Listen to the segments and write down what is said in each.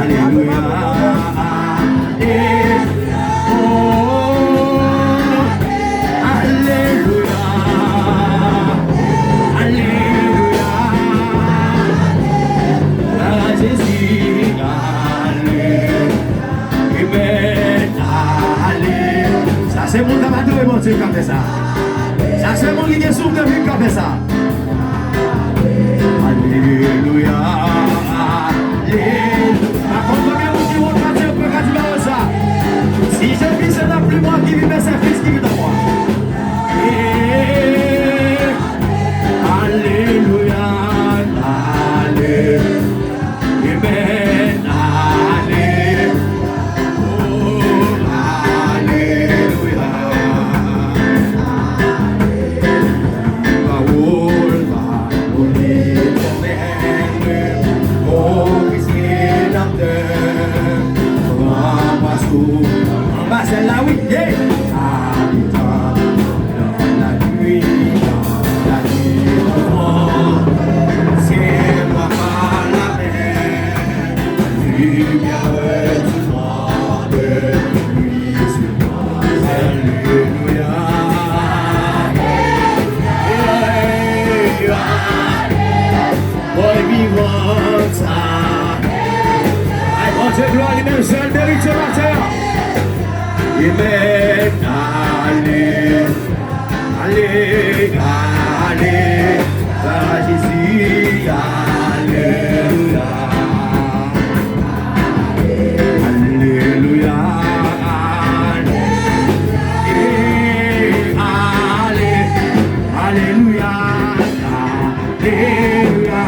Alléluia. C'est mon amateur et mon Dieu qui a fait ça. Ça c'est mon qui est souffle de vie qui a fait ça. Alléluia. Par contre, combien de gens vont dire que tu vas ça? Si je vis, ce n'est plus moi qui vis, mais c'est Christ qui vit dans moi. Alléluia. Alléluia. Amen. C'est là oui, habitant dans la nuit, c'est moi par la mer, lumière du monde, lui sur moi, alléluia. Boy vivant ça, I want to gloire, même seul mérite ce matin. Amen, allez, allez, allez, à Jésus, alléluia, alléluia, allez, alléluia, alléluia.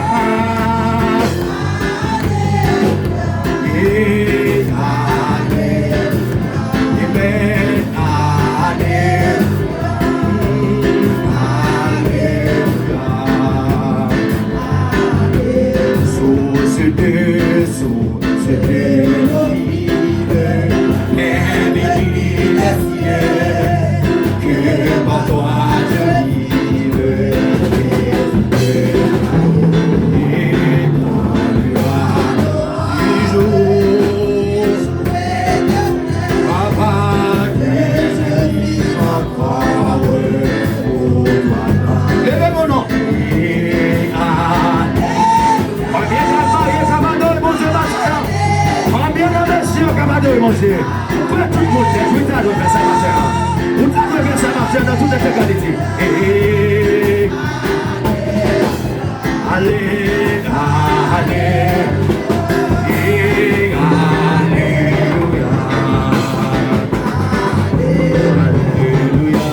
Mon Dieu, pourquoi tout le monde est tout à l'heure ça matin? Où t'as fait ça matin dans toute cette qualité? Allez, allez, alléluia, alléluia,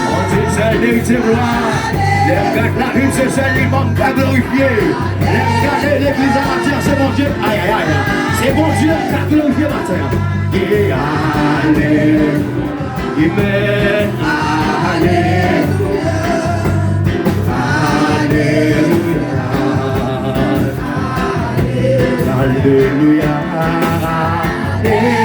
mon Dieu, c'est l'église gloire. Les gars de la rue, c'est celle qui manque pas glorifié. Les gars de l'église à matin, c'est mon Dieu. Aïe, aïe, aïe. C'est mon Dieu qui a glorifié matin. Et allez, amen, allez, alléluia, alléluia.